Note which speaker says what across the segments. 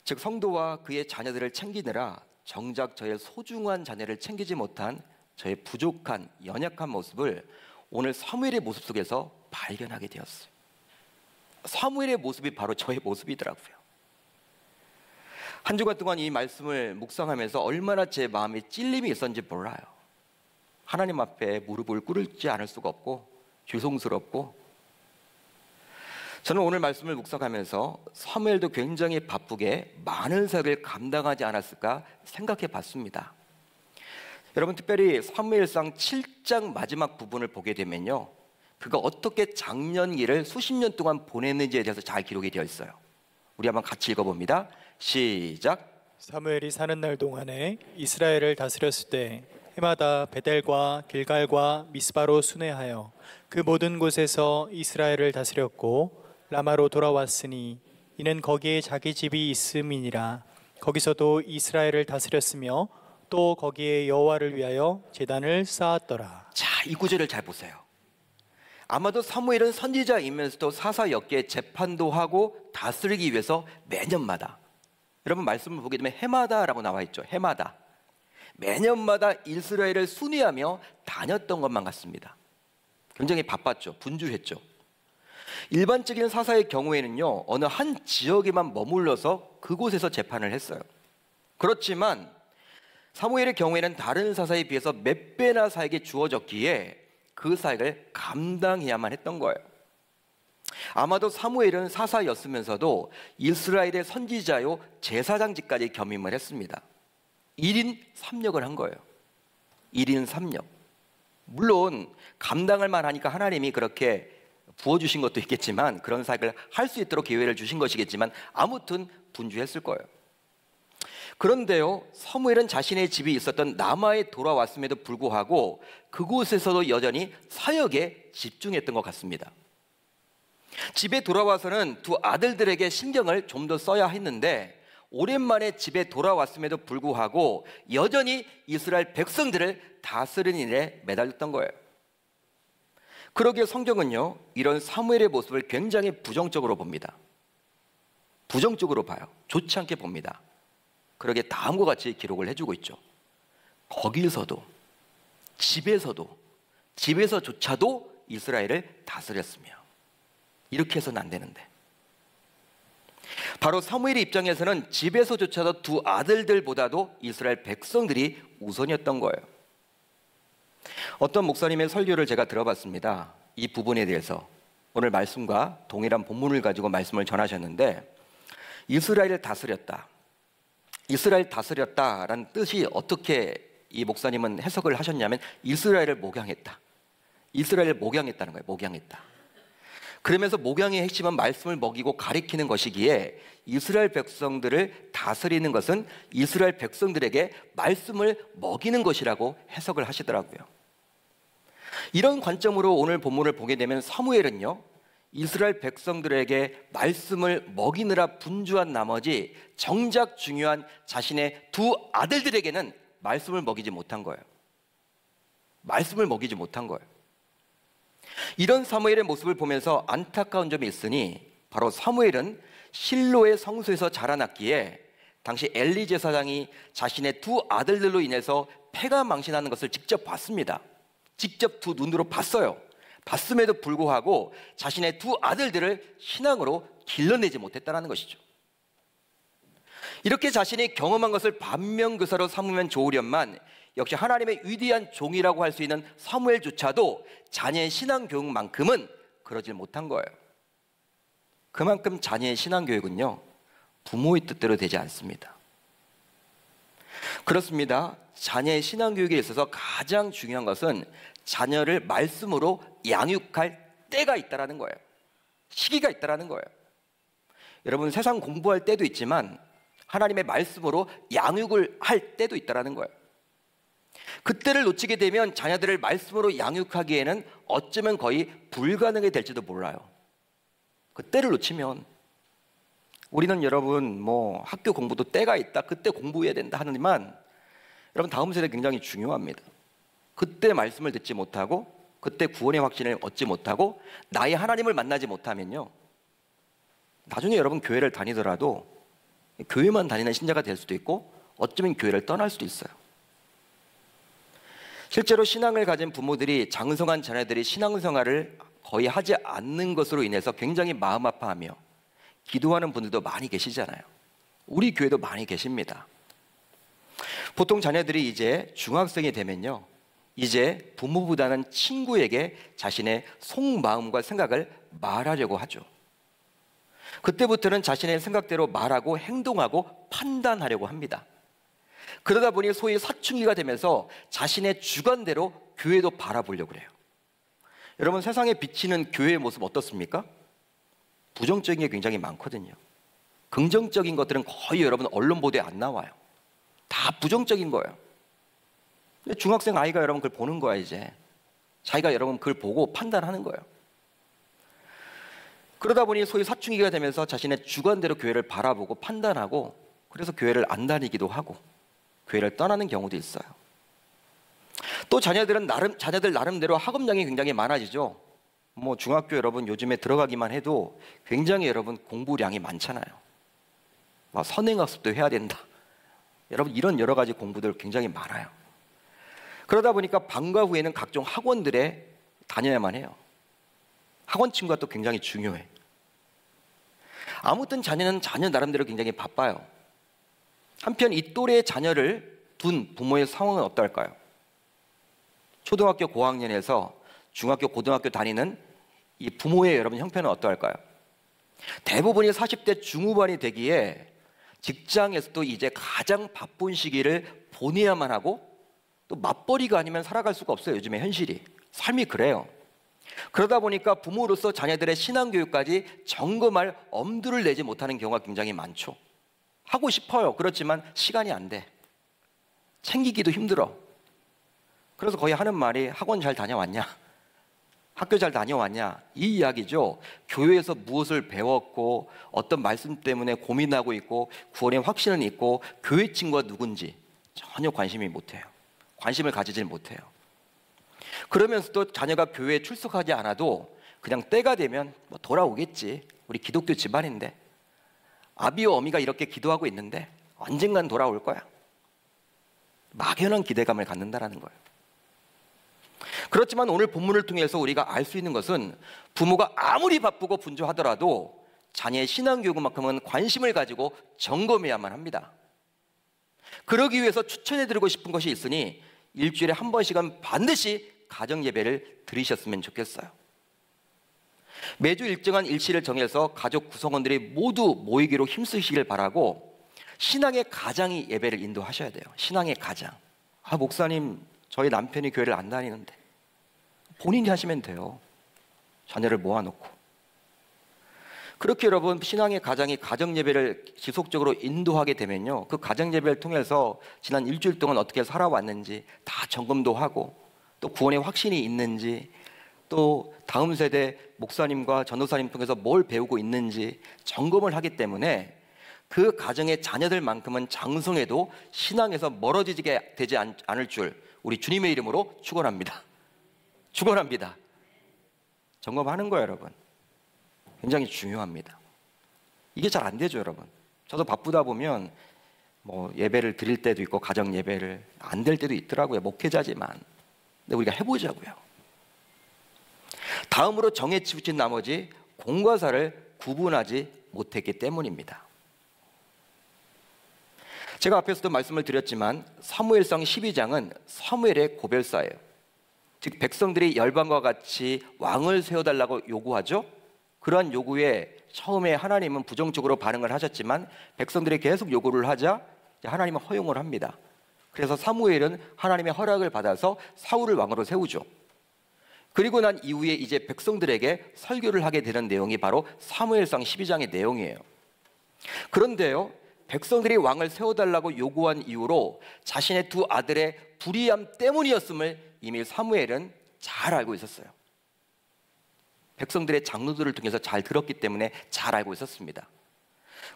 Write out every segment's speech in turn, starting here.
Speaker 1: 즉 성도와 그의 자녀들을 챙기느라 정작 저의 소중한 자녀를 챙기지 못한 저의 부족한 연약한 모습을 오늘 사무엘의 모습 속에서 발견하게 되었어요. 사무엘의 모습이 바로 저의 모습이더라고요. 한 주간 동안 이 말씀을 묵상하면서 얼마나 제 마음에 찔림이 있었는지 몰라요. 하나님 앞에 무릎을 꿇지 않을 수가 없고 죄송스럽고, 저는 오늘 말씀을 묵상하면서 사무엘도 굉장히 바쁘게 많은 사역을 감당하지 않았을까 생각해 봤습니다. 여러분, 특별히 사무엘상 7장 마지막 부분을 보게 되면요, 그가 어떻게 장년기를 수십 년 동안 보냈는지에 대해서 잘 기록이 되어 있어요. 우리 한번 같이 읽어봅니다. 시작.
Speaker 2: 사무엘이 사는 날 동안에 이스라엘을 다스렸을 때 해마다 베델과 길갈과 미스바로 순회하여 그 모든 곳에서 이스라엘을 다스렸고, 라마로 돌아왔으니 이는 거기에 자기 집이 있음이니라. 거기서도 이스라엘을 다스렸으며 또 거기에 여호와를 위하여 제단을 쌓았더라.
Speaker 1: 자, 이 구절을 잘 보세요. 아마도 사무엘은 선지자이면서도 사사역계 재판도 하고 다스리기 위해서 매년마다, 여러분 말씀을 보게 되면 해마다라고 나와 있죠. 해마다, 매년마다 이스라엘을 순회하며 다녔던 것만 같습니다. 굉장히 바빴죠. 분주했죠. 일반적인 사사의 경우에는요, 어느 한 지역에만 머물러서 그곳에서 재판을 했어요. 그렇지만 사무엘의 경우에는 다른 사사에 비해서 몇 배나 사역이 주어졌기에 그 사역을 감당해야만 했던 거예요. 아마도 사무엘은 사사였으면서도 이스라엘의 선지자요 제사장직까지 겸임을 했습니다. 1인 3역을 한 거예요. 1인 3역. 물론 감당할 만하니까 하나님이 그렇게 부어주신 것도 있겠지만, 그런 사역을 할 수 있도록 기회를 주신 것이겠지만, 아무튼 분주했을 거예요. 그런데요, 사무엘은 자신의 집이 있었던 라마에 돌아왔음에도 불구하고 그곳에서도 여전히 사역에 집중했던 것 같습니다. 집에 돌아와서는 두 아들들에게 신경을 좀 더 써야 했는데, 오랜만에 집에 돌아왔음에도 불구하고 여전히 이스라엘 백성들을 다스리는 일에 매달렸던 거예요. 그러기에 성경은요, 이런 사무엘의 모습을 굉장히 부정적으로 봅니다. 부정적으로 봐요. 좋지 않게 봅니다. 그러기에 다음과 같이 기록을 해주고 있죠. 거기서도, 집에서조차도 이스라엘을 다스렸으며, 이렇게 해서는 안 되는데, 바로 사무엘의 입장에서는 집에서조차도 두 아들들보다도 이스라엘 백성들이 우선이었던 거예요. 어떤 목사님의 설교를 제가 들어봤습니다. 이 부분에 대해서 오늘 말씀과 동일한 본문을 가지고 말씀을 전하셨는데, 이스라엘을 다스렸다라는 뜻이 어떻게 이 목사님은 해석을 하셨냐면, 이스라엘을 목양했다. 이스라엘을 목양했다는 거예요. 목양했다. 그러면서 목양의 핵심은 말씀을 먹이고 가리키는 것이기에, 이스라엘 백성들을 다스리는 것은 이스라엘 백성들에게 말씀을 먹이는 것이라고 해석을 하시더라고요. 이런 관점으로 오늘 본문을 보게 되면 사무엘은요, 이스라엘 백성들에게 말씀을 먹이느라 분주한 나머지 정작 중요한 자신의 두 아들들에게는 말씀을 먹이지 못한 거예요. 말씀을 먹이지 못한 거예요. 이런 사무엘의 모습을 보면서 안타까운 점이 있으니, 바로 사무엘은 실로의 성소에서 자라났기에 당시 엘리 제사장이 자신의 두 아들들로 인해서 패가 망신하는 것을 직접 봤습니다. 직접 두 눈으로 봤어요. 봤음에도 불구하고 자신의 두 아들들을 신앙으로 길러내지 못했다는 것이죠. 이렇게 자신이 경험한 것을 반면교사로 삼으면 좋으련만, 역시 하나님의 위대한 종이라고 할 수 있는 사무엘조차도 자녀의 신앙교육만큼은 그러질 못한 거예요. 그만큼 자녀의 신앙교육은요, 부모의 뜻대로 되지 않습니다. 그렇습니다. 자녀의 신앙교육에 있어서 가장 중요한 것은 자녀를 말씀으로 양육할 때가 있다는 거예요. 시기가 있다는 거예요. 여러분, 세상 공부할 때도 있지만 하나님의 말씀으로 양육을 할 때도 있다는 거예요. 그때를 놓치게 되면 자녀들을 말씀으로 양육하기에는 어쩌면 거의 불가능이 될지도 몰라요. 그때를 놓치면, 우리는 여러분 학교 공부도 때가 있다, 그때 공부해야 된다 하지만, 여러분 다음 세대 굉장히 중요합니다. 그때 말씀을 듣지 못하고, 그때 구원의 확신을 얻지 못하고, 나의 하나님을 만나지 못하면요, 나중에 여러분 교회를 다니더라도 교회만 다니는 신자가 될 수도 있고 어쩌면 교회를 떠날 수도 있어요. 실제로 신앙을 가진 부모들이 장성한 자녀들이 신앙생활을 거의 하지 않는 것으로 인해서 굉장히 마음 아파하며 기도하는 분들도 많이 계시잖아요. 우리 교회도 많이 계십니다. 보통 자녀들이 이제 중학생이 되면요, 이제 부모보다는 친구에게 자신의 속마음과 생각을 말하려고 하죠. 그때부터는 자신의 생각대로 말하고 행동하고 판단하려고 합니다. 그러다 보니 소위 사춘기가 되면서 자신의 주관대로 교회도 바라보려고 그래요. 여러분, 세상에 비치는 교회의 모습 어떻습니까? 부정적인 게 굉장히 많거든요. 긍정적인 것들은 거의 여러분 언론 보도에 안 나와요. 다 부정적인 거예요. 중학생 아이가 여러분 그걸 보는 거야. 이제 자기가 여러분 그걸 보고 판단하는 거예요. 그러다 보니 소위 사춘기가 되면서 자신의 주관대로 교회를 바라보고 판단하고, 그래서 교회를 안 다니기도 하고 교회를 떠나는 경우도 있어요. 또 자녀들 나름대로 학업량이 굉장히 많아지죠. 뭐 중학교 여러분 요즘에 들어가기만 해도 굉장히 여러분 공부량이 많잖아요. 막 선행학습도 해야 된다. 여러분 이런 여러 가지 공부들 굉장히 많아요. 그러다 보니까 방과 후에는 각종 학원들에 다녀야만 해요. 학원 친구가 또 굉장히 중요해. 아무튼 자녀는 자녀 나름대로 굉장히 바빠요. 한편 이 또래의 자녀를 둔 부모의 상황은 어떨까요? 초등학교 고학년에서 중학교, 고등학교 다니는 이 부모의 여러분 형편은 어떨까요? 대부분이 40대 중후반이 되기에 직장에서도 이제 가장 바쁜 시기를 보내야만 하고, 또 맞벌이가 아니면 살아갈 수가 없어요. 요즘의 현실이. 삶이 그래요. 그러다 보니까 부모로서 자녀들의 신앙교육까지 점검할 엄두를 내지 못하는 경우가 굉장히 많죠. 하고 싶어요. 그렇지만 시간이 안 돼. 챙기기도 힘들어. 그래서 거의 하는 말이 학원 잘 다녀왔냐? 학교 잘 다녀왔냐? 이 이야기죠. 교회에서 무엇을 배웠고 어떤 말씀 때문에 고민하고 있고 구원의 확신은 있고 교회 친구가 누군지 전혀 관심이 못해요. 관심을 가지질 못해요. 그러면서도 자녀가 교회에 출석하지 않아도 그냥 때가 되면 뭐 돌아오겠지. 우리 기독교 집안인데, 아비와 어미가 이렇게 기도하고 있는데 언젠간 돌아올 거야. 막연한 기대감을 갖는다라는 거예요. 그렇지만 오늘 본문을 통해서 우리가 알 수 있는 것은 부모가 아무리 바쁘고 분주하더라도 자녀의 신앙교육만큼은 관심을 가지고 점검해야만 합니다. 그러기 위해서 추천해드리고 싶은 것이 있으니 일주일에 한 번씩은 반드시 가정예배를 드리셨으면 좋겠어요. 매주 일정한 일시를 정해서 가족 구성원들이 모두 모이기로 힘쓰시길 바라고, 신앙의 가장이 예배를 인도하셔야 돼요. 신앙의 가장. 목사님 저희 남편이 교회를 안 다니는데. 본인이 하시면 돼요. 자녀를 모아놓고. 그렇게 여러분 신앙의 가장이 가정예배를 지속적으로 인도하게 되면요, 그 가정예배를 통해서 지난 일주일 동안 어떻게 살아왔는지 다 점검도 하고, 또 구원의 확신이 있는지, 또 다음 세대 목사님과 전도사님 통해서 뭘 배우고 있는지 점검을 하기 때문에 그 가정의 자녀들만큼은 장성해도 신앙에서 멀어지게 되지 않을 줄 우리 주님의 이름으로 축원합니다. 축원합니다. 점검하는 거예요, 여러분. 굉장히 중요합니다. 이게 잘 안 되죠, 여러분. 저도 바쁘다 보면 뭐 예배를 드릴 때도 있고 가정 예배를 안 될 때도 있더라고요. 목회자지만. 근데 우리가 해보자고요. 다음으로 정에 치우친 나머지 공과 사를 구분하지 못했기 때문입니다. 제가 앞에서도 말씀을 드렸지만 사무엘상 12장은 사무엘의 고별사예요. 즉 백성들이 열방과 같이 왕을 세워달라고 요구하죠. 그러한 요구에 처음에 하나님은 부정적으로 반응을 하셨지만 백성들이 계속 요구를 하자 하나님은 허용을 합니다. 그래서 사무엘은 하나님의 허락을 받아서 사울을 왕으로 세우죠. 그리고 난 이후에 이제 백성들에게 설교를 하게 되는 내용이 바로 사무엘상 12장의 내용이에요. 그런데요, 백성들이 왕을 세워달라고 요구한 이유로 자신의 두 아들의 불의함 때문이었음을 이미 사무엘은 잘 알고 있었어요. 백성들의 장로들을 통해서 잘 들었기 때문에 잘 알고 있었습니다.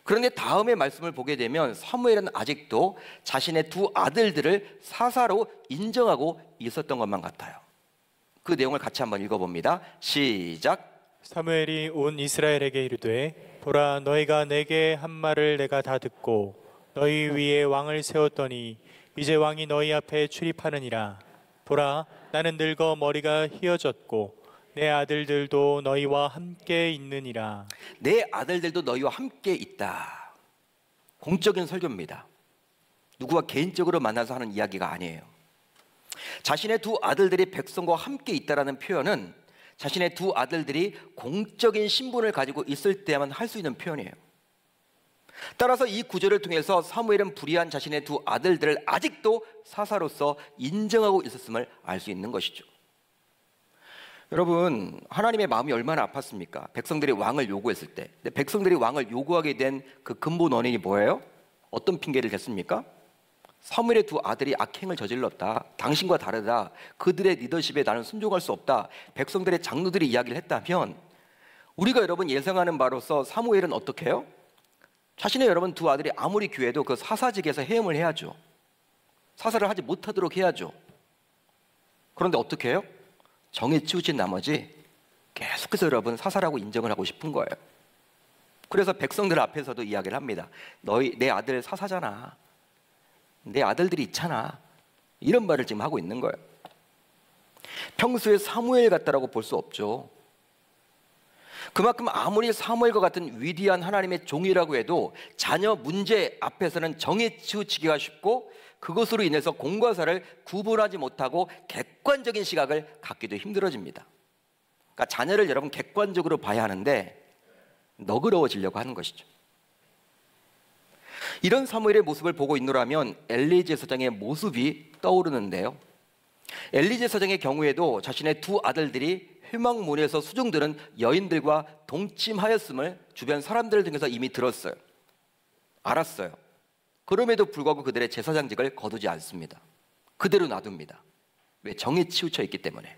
Speaker 1: 그런데 다음의 말씀을 보게 되면 사무엘은 아직도 자신의 두 아들들을 사사로 인정하고 있었던 것만 같아요. 그 내용을 같이 한번 읽어봅니다. 시작.
Speaker 2: 사무엘이 온 이스라엘에게 이르되 보라 너희가 내게 한 말을 내가 다 듣고 너희 위에 왕을 세웠더니 이제 왕이 너희 앞에 출입하느니라. 보라 나는 늙어 머리가 휘어졌고 내 아들들도 너희와 함께 있느니라.
Speaker 1: 내 아들들도 너희와 함께 있다. 공적인 설교입니다. 누구와 개인적으로 만나서 하는 이야기가 아니에요. 자신의 두 아들들이 백성과 함께 있다라는 표현은 자신의 두 아들들이 공적인 신분을 가지고 있을 때만 할 수 있는 표현이에요. 따라서 이 구절을 통해서 사무엘은 불의한 자신의 두 아들들을 아직도 사사로서 인정하고 있었음을 알 수 있는 것이죠. 여러분, 하나님의 마음이 얼마나 아팠습니까? 백성들이 왕을 요구했을 때. 근데 백성들이 왕을 요구하게 된 그 근본 원인이 뭐예요? 어떤 핑계를 댔습니까? 사무엘의 두 아들이 악행을 저질렀다. 당신과 다르다. 그들의 리더십에 나는 순종할 수 없다. 백성들의 장로들이 이야기를 했다면 우리가 여러분 예상하는 바로서 사무엘은 어떻게 해요? 자신의 여러분 두 아들이 아무리 귀해도 그 사사직에서 해임을 해야죠. 사사를 하지 못하도록 해야죠. 그런데 어떻게 해요? 정에 치우친 나머지 계속해서 여러분 사사라고 인정을 하고 싶은 거예요. 그래서 백성들 앞에서도 이야기를 합니다. 너희 내 아들 사사잖아. 내 아들들이 있잖아. 이런 말을 지금 하고 있는 거예요. 평소에 사무엘 같다라고 볼 수 없죠. 그만큼 아무리 사무엘과 같은 위대한 하나님의 종이라고 해도 자녀 문제 앞에서는 정에 치우치기가 쉽고 그것으로 인해서 공과 사를 구분하지 못하고 객관적인 시각을 갖기도 힘들어집니다. 그러니까 자녀를 여러분 객관적으로 봐야 하는데 너그러워지려고 하는 것이죠. 이런 사무엘의 모습을 보고 있노라면 엘리 제사장의 모습이 떠오르는데요. 엘리 제사장의 경우에도 자신의 두 아들들이 회막문에서 수종드는 여인들과 동침하였음을 주변 사람들 등에서 이미 들었어요. 알았어요. 그럼에도 불구하고 그들의 제사장직을 거두지 않습니다. 그대로 놔둡니다. 왜? 정에 치우쳐 있기 때문에.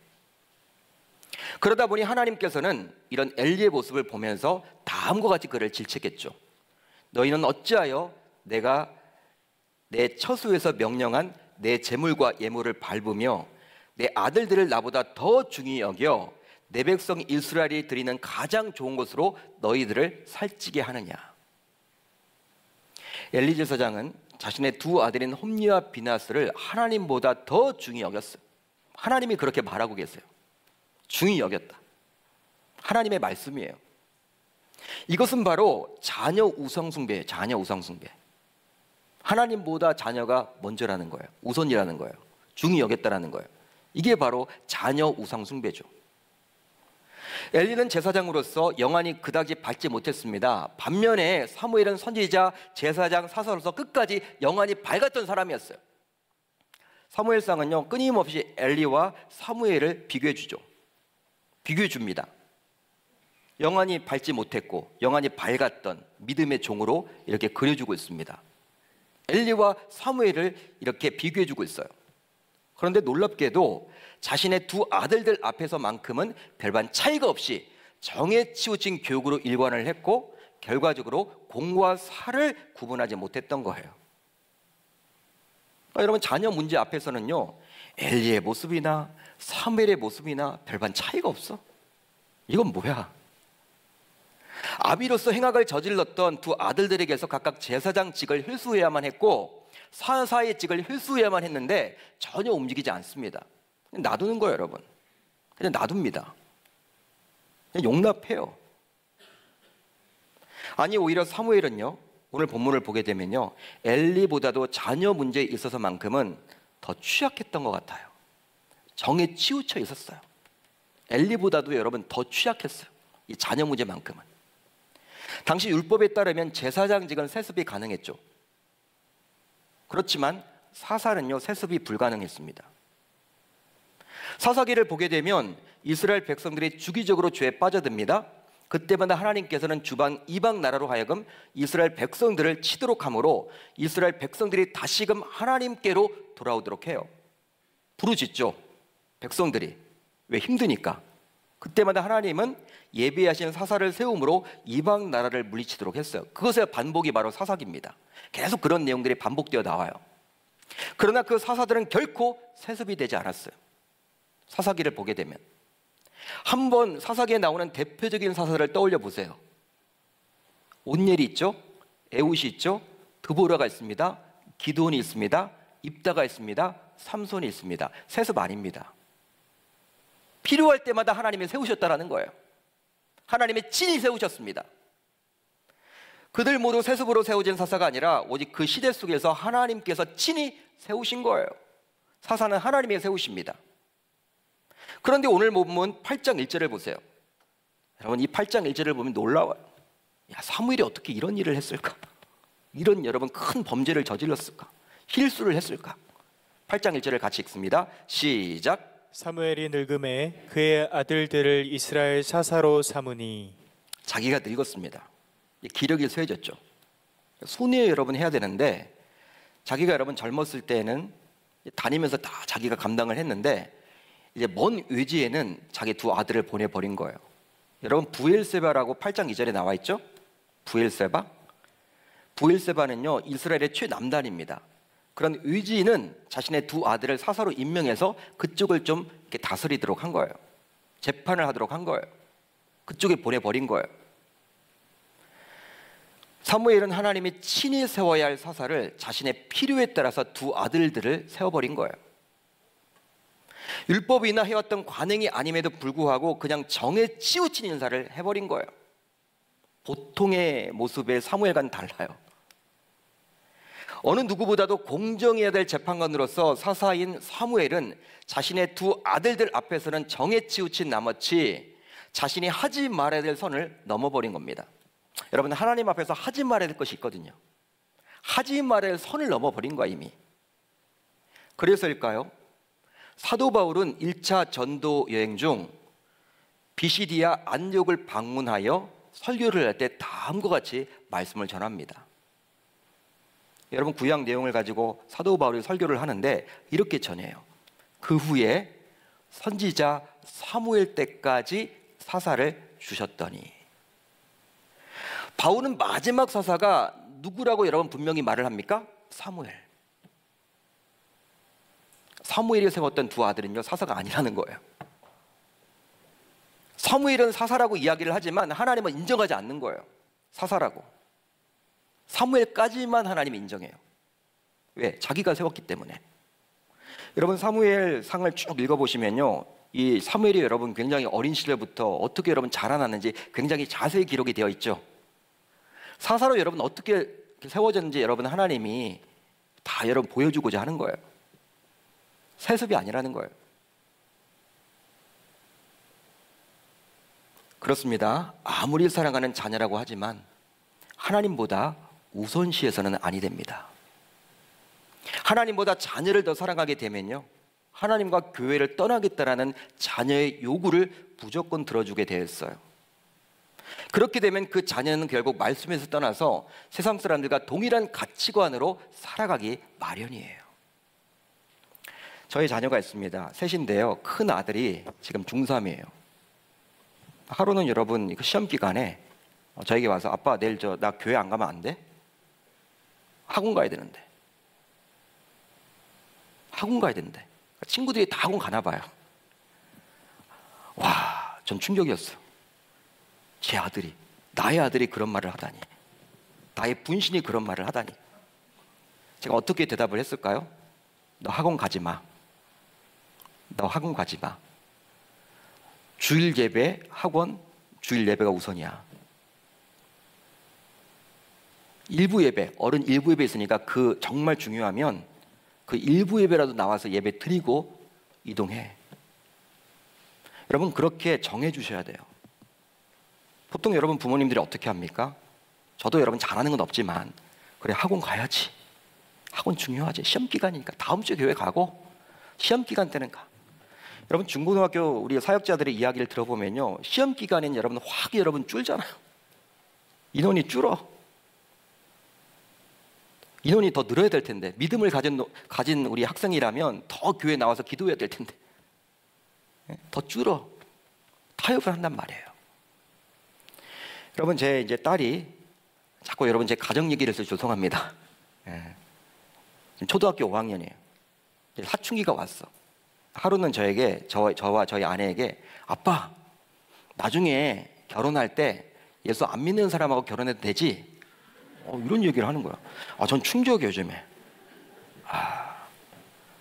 Speaker 1: 그러다 보니 하나님께서는 이런 엘리의 모습을 보면서 다음과 같이 그를 질책했죠. 너희는 어찌하여 내가 내 처소에서 명령한 내 재물과 예물을 밟으며 내 아들들을 나보다 더 중히 여겨 내 백성 이스라엘이 드리는 가장 좋은 것으로 너희들을 살찌게 하느냐. 엘리 제사장은 자신의 두 아들인 홈니와 비나스를 하나님보다 더 중히 여겼어요. 하나님이 그렇게 말하고 계세요. 중히 여겼다. 하나님의 말씀이에요. 이것은 바로 자녀 우상숭배예요. 자녀 우상숭배. 하나님보다 자녀가 먼저라는 거예요. 우선이라는 거예요. 중히 여겼다라는 거예요. 이게 바로 자녀 우상숭배죠. 엘리는 제사장으로서 영안이 그다지 밝지 못했습니다. 반면에 사무엘은 선지자, 제사장, 사사로서 끝까지 영안이 밝았던 사람이었어요. 사무엘상은요 끊임없이 엘리와 사무엘을 비교해 주죠. 비교해 줍니다. 영안이 밝지 못했고 영안이 밝았던 믿음의 종으로 이렇게 그려주고 있습니다. 엘리와 사무엘을 이렇게 비교해 주고 있어요. 그런데 놀랍게도 자신의 두 아들들 앞에서만큼은 별반 차이가 없이 정에 치우친 교육으로 일관을 했고 결과적으로 공과 사를 구분하지 못했던 거예요. 그러니까 여러분 자녀 문제 앞에서는요 엘리의 모습이나 사무엘의 모습이나 별반 차이가 없어. 이건 뭐야? 아비로서 행악을 저질렀던 두 아들들에게서 각각 제사장직을 회수해야만 했고 사사의 직을 회수해야만 했는데 전혀 움직이지 않습니다. 그냥 놔두는 거예요, 여러분. 그냥 놔둡니다. 그냥 용납해요. 아니 오히려 사무엘은요 오늘 본문을 보게 되면요 엘리보다도 자녀 문제에 있어서만큼은 더 취약했던 것 같아요. 정에 치우쳐 있었어요. 엘리보다도 여러분 더 취약했어요. 이 자녀 문제만큼은. 당시 율법에 따르면 제사장직은 세습이 가능했죠. 그렇지만 사사는요 세습이 불가능했습니다. 사사기를 보게 되면 이스라엘 백성들이 주기적으로 죄에 빠져듭니다. 그때마다 하나님께서는 이방 나라로 하여금 이스라엘 백성들을 치도록 하므로 이스라엘 백성들이 다시금 하나님께로 돌아오도록 해요. 부르짖죠. 백성들이. 왜? 힘드니까. 그때마다 하나님은 예비하신 사사를 세움으로 이방 나라를 물리치도록 했어요. 그것의 반복이 바로 사사기입니다. 계속 그런 내용들이 반복되어 나와요. 그러나 그 사사들은 결코 세습이 되지 않았어요. 사사기를 보게 되면 한번 사사기에 나오는 대표적인 사사를 떠올려 보세요. 온니엘이 있죠, 에훗이 있죠, 드보라가 있습니다, 기드온이 있습니다, 입다가 있습니다, 삼손이 있습니다. 세습 아닙니다. 필요할 때마다 하나님이 세우셨다라는 거예요. 하나님의 친히 세우셨습니다. 그들 모두 세습으로 세워진 사사가 아니라 오직 그 시대 속에서 하나님께서 친히 세우신 거예요. 사사는 하나님이 세우십니다. 그런데 오늘 본문 8장 1절을 보세요. 여러분, 이 8장 1절을 보면 놀라워요. 야, 사무엘이 어떻게 이런 일을 했을까? 이런 여러분 큰 범죄를 저질렀을까? 실수를 했을까? 8장 1절을 같이 읽습니다. 시작.
Speaker 2: 사무엘이 늙음에 그의 아들들을 이스라엘 사사로 삼으니.
Speaker 1: 자기가 늙었습니다. 기력이 쇠해졌죠. 손해 여러분 해야 되는데, 자기가 여러분 젊었을 때는 다니면서 다 자기가 감당을 했는데, 이제 먼 외지에는 자기 두 아들을 보내버린 거예요. 여러분, 부엘세바라고 8장 2절에 나와 있죠? 부엘세바? 부엘세바는요, 이스라엘의 최남단입니다. 그런 의지인은 자신의 두 아들을 사사로 임명해서 그쪽을 좀 이렇게 다스리도록 한 거예요. 재판을 하도록 한 거예요. 그쪽에 보내버린 거예요. 사무엘은 하나님이 친히 세워야 할 사사를 자신의 필요에 따라서 두 아들들을 세워버린 거예요. 율법이나 해왔던 관행이 아님에도 불구하고 그냥 정에 치우친 인사를 해버린 거예요. 보통의 모습의 사무엘과는 달라요. 어느 누구보다도 공정해야 될 재판관으로서 사사인 사무엘은 자신의 두 아들들 앞에서는 정에 치우친 나머지 자신이 하지 말아야 될 선을 넘어버린 겁니다. 여러분, 하나님 앞에서 하지 말아야 될 것이 있거든요. 하지 말아야 할 선을 넘어버린 거야, 이미. 그래서일까요? 사도 바울은 1차 전도 여행 중 비시디아 안디옥을 방문하여 설교를 할 때 다음과 같이 말씀을 전합니다. 여러분, 구약 내용을 가지고 사도 바울이 설교를 하는데 이렇게 전해요. 그 후에 선지자 사무엘 때까지 사사를 주셨더니. 바울은 마지막 사사가 누구라고 여러분 분명히 말을 합니까? 사무엘. 사무엘이 세웠던 두 아들은요, 사사가 아니라는 거예요. 사무엘은 사사라고 이야기를 하지만 하나님은 인정하지 않는 거예요. 사사라고. 사무엘까지만 하나님이 인정해요. 왜? 자기가 세웠기 때문에. 여러분, 사무엘 상을 쭉 읽어보시면요, 이 사무엘이 여러분 굉장히 어린 시절부터 어떻게 여러분 자라났는지 굉장히 자세히 기록이 되어 있죠. 사사로 여러분 어떻게 세워졌는지 여러분 하나님이 다 여러분 보여주고자 하는 거예요. 세습이 아니라는 거예요. 그렇습니다. 아무리 사랑하는 자녀라고 하지만 하나님보다 우선시해서는 아니 됩니다. 하나님보다 자녀를 더 사랑하게 되면요, 하나님과 교회를 떠나겠다라는 자녀의 요구를 무조건 들어주게 되었어요. 그렇게 되면 그 자녀는 결국 말씀에서 떠나서 세상 사람들과 동일한 가치관으로 살아가기 마련이에요. 저희 자녀가 있습니다. 셋인데요, 큰 아들이 지금 중3이에요. 하루는 여러분 시험 기간에 저에게 와서, 아빠 내일 나 교회 안 가면 안 돼? 학원 가야 되는데. 학원 가야 되는데. 친구들이 다 학원 가나 봐요. 와, 전 충격이었어. 제 아들이, 나의 아들이 그런 말을 하다니, 나의 분신이 그런 말을 하다니. 제가 어떻게 대답을 했을까요? 너 학원 가지 마. 너 학원 가지 마. 주일 예배, 학원, 주일 예배가 우선이야. 일부 예배, 어른 일부 예배 있으니까 그 정말 중요하면 그 일부 예배라도 나와서 예배 드리고 이동해. 여러분, 그렇게 정해 주셔야 돼요. 보통 여러분 부모님들이 어떻게 합니까? 저도 여러분 잘하는 건 없지만, 그래 학원 가야지. 학원 중요하지. 시험 기간이니까 다음 주에 교회 가고 시험 기간 때는 가. 여러분, 중고등학교 우리 사역자들의 이야기를 들어보면요, 시험 기간에는 여러분 확 여러분 줄잖아요. 인원이 줄어. 인원이 더 늘어야 될 텐데, 믿음을 가진 우리 학생이라면 더 교회 나와서 기도해야 될 텐데 더 줄어. 타협을 한단 말이에요. 여러분, 제 이제 딸이 자꾸 여러분 제 가정 얘기를 해서 죄송합니다. 지금 초등학교 5학년이에요. 사춘기가 왔어. 하루는 저와 저희 아내에게, 아빠 나중에 결혼할 때 예수 안 믿는 사람하고 결혼해도 되지? 이런 얘기를 하는 거야. 전 충격이에요, 요즘에.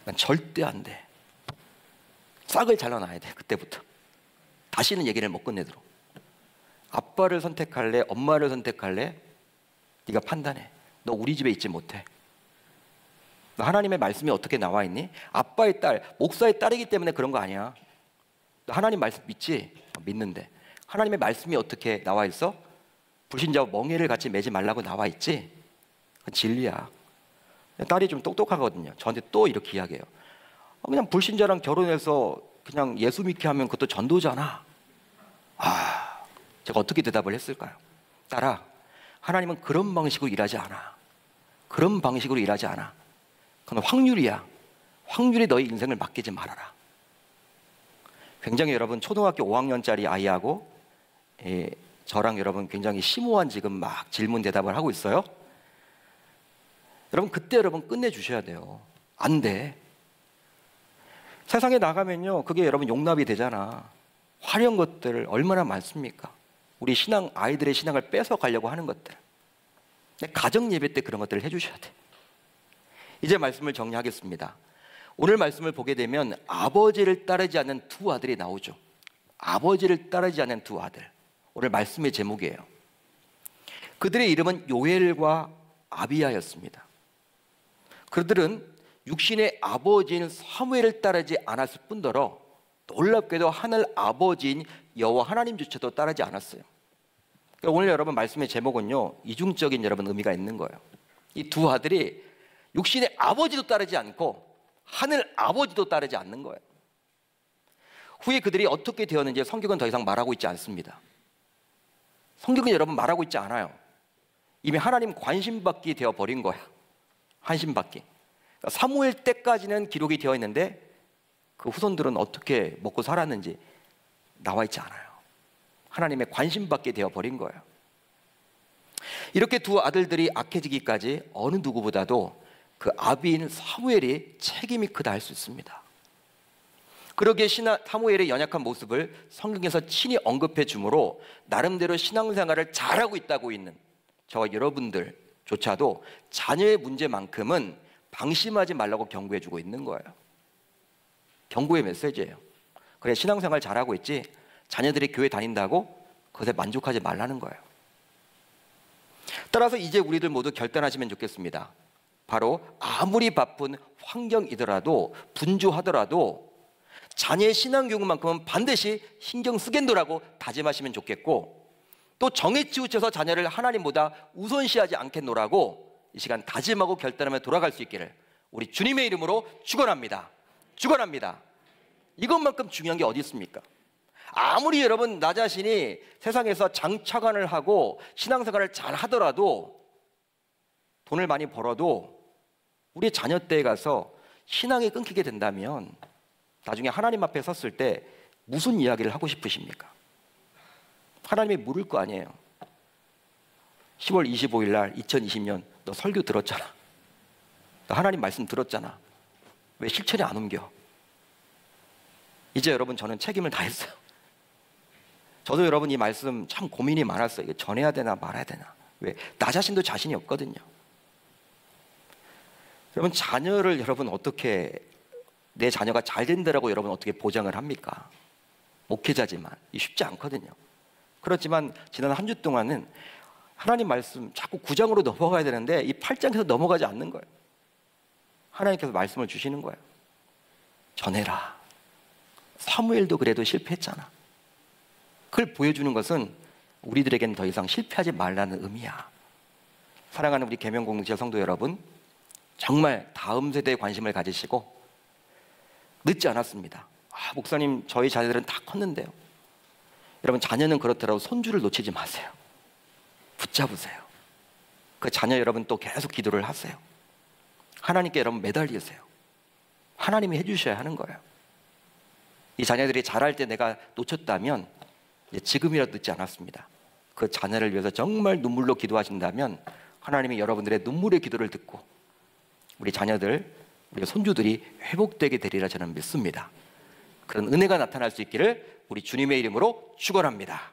Speaker 1: 난 절대 안 돼. 싹을 잘라놔야 돼, 그때부터. 다시는 얘기를 못 끝내도록. 아빠를 선택할래? 엄마를 선택할래? 네가 판단해. 너 우리 집에 있지 못해. 너 하나님의 말씀이 어떻게 나와 있니? 아빠의 딸, 목사의 딸이기 때문에 그런 거 아니야. 너 하나님 말씀 믿지? 믿는데 하나님의 말씀이 어떻게 나와 있어? 불신자와 멍에를 같이 매지 말라고 나와 있지? 그건 진리야. 딸이 좀 똑똑하거든요. 저한테 또 이렇게 이야기해요. 그냥 불신자랑 결혼해서 그냥 예수 믿게 하면 그것도 전도잖아. 제가 어떻게 대답을 했을까요? 딸아, 하나님은 그런 방식으로 일하지 않아. 그런 방식으로 일하지 않아. 그건 확률이야. 확률이 너의 인생을 맡기지 말아라. 굉장히 여러분 초등학교 5학년짜리 아이하고 저랑 여러분 굉장히 심오한 지금 막 질문 대답을 하고 있어요. 여러분 그때 여러분 끝내주셔야 돼요. 안 돼. 세상에 나가면요 그게 여러분 용납이 되잖아. 화려한 것들 얼마나 많습니까? 우리 신앙, 아이들의 신앙을 뺏어 가려고 하는 것들. 가정 예배 때 그런 것들을 해주셔야 돼. 이제 말씀을 정리하겠습니다. 오늘 말씀을 보게 되면 아버지를 따르지 않는 두 아들이 나오죠. 아버지를 따르지 않는 두 아들. 오늘 말씀의 제목이에요. 그들의 이름은 요엘과 아비야였습니다. 그들은 육신의 아버지인 사무엘을 따르지 않았을 뿐더러 놀랍게도 하늘 아버지인 여호와 하나님조차도 따르지 않았어요. 그러니까 오늘 여러분 말씀의 제목은요 이중적인 여러분 의미가 있는 거예요. 이 두 아들이 육신의 아버지도 따르지 않고 하늘 아버지도 따르지 않는 거예요. 후에 그들이 어떻게 되었는지 성경은 더 이상 말하고 있지 않습니다. 성경은 여러분 말하고 있지 않아요. 이미 하나님 관심받기 되어 버린 거야. 관심받기. 그러니까 사무엘 때까지는 기록이 되어 있는데 그 후손들은 어떻게 먹고 살았는지 나와 있지 않아요. 하나님의 관심받게 되어 버린 거예요. 이렇게 두 아들들이 악해지기까지 어느 누구보다도 그 아비인 사무엘이 책임이 크다 할 수 있습니다. 그러기에 사무엘의 연약한 모습을 성경에서 친히 언급해 주므로 나름대로 신앙생활을 잘하고 있다고 있는 저와 여러분들조차도 자녀의 문제만큼은 방심하지 말라고 경고해 주고 있는 거예요. 경고의 메시지예요. 그래 신앙생활 잘하고 있지 자녀들이 교회 다닌다고 그것에 만족하지 말라는 거예요. 따라서 이제 우리들 모두 결단하시면 좋겠습니다. 바로 아무리 바쁜 환경이더라도 분주하더라도 자녀의 신앙 교육만큼은 반드시 신경 쓰겠노라고 다짐하시면 좋겠고 또 정에 치우쳐서 자녀를 하나님보다 우선시하지 않겠노라고 이 시간 다짐하고 결단하며 돌아갈 수 있기를 우리 주님의 이름으로 축원합니다. 축원합니다. 이것만큼 중요한 게 어디 있습니까? 아무리 여러분 나 자신이 세상에서 장차관을 하고 신앙생활을 잘 하더라도 돈을 많이 벌어도 우리 자녀 때에 가서 신앙이 끊기게 된다면 나중에 하나님 앞에 섰을 때 무슨 이야기를 하고 싶으십니까? 하나님이 물을 거 아니에요. 10월 25일 날 2020년 너 설교 들었잖아. 너 하나님 말씀 들었잖아. 왜 실천이 안 옮겨? 이제 여러분 저는 책임을 다했어요. 저도 여러분 이 말씀 참 고민이 많았어요. 이게 전해야 되나 말아야 되나. 왜? 나 자신도 자신이 없거든요. 여러분 자녀를 여러분 어떻게 내 자녀가 잘 된다라고 여러분 어떻게 보장을 합니까? 목회자지만 쉽지 않거든요. 그렇지만 지난 한 주 동안은 하나님 말씀 자꾸 9장으로 넘어가야 되는데 이 8장에서 넘어가지 않는 거예요. 하나님께서 말씀을 주시는 거예요. 전해라. 사무엘도 그래도 실패했잖아. 그걸 보여주는 것은 우리들에게는 더 이상 실패하지 말라는 의미야. 사랑하는 우리 계명공동체 성도 여러분, 정말 다음 세대에 관심을 가지시고 늦지 않았습니다. 목사님 저희 자녀들은 다 컸는데요. 여러분 자녀는 그렇더라도 손주를 놓치지 마세요. 붙잡으세요. 그 자녀 여러분 또 계속 기도를 하세요. 하나님께 여러분 매달리세요. 하나님이 해주셔야 하는 거예요. 이 자녀들이 자랄 때 내가 놓쳤다면 지금이라도 늦지 않았습니다. 그 자녀를 위해서 정말 눈물로 기도하신다면 하나님이 여러분들의 눈물의 기도를 듣고 우리 자녀들, 우리 손주들이 회복되게 되리라 저는 믿습니다. 그런 은혜가 나타날 수 있기를 우리 주님의 이름으로 축원합니다.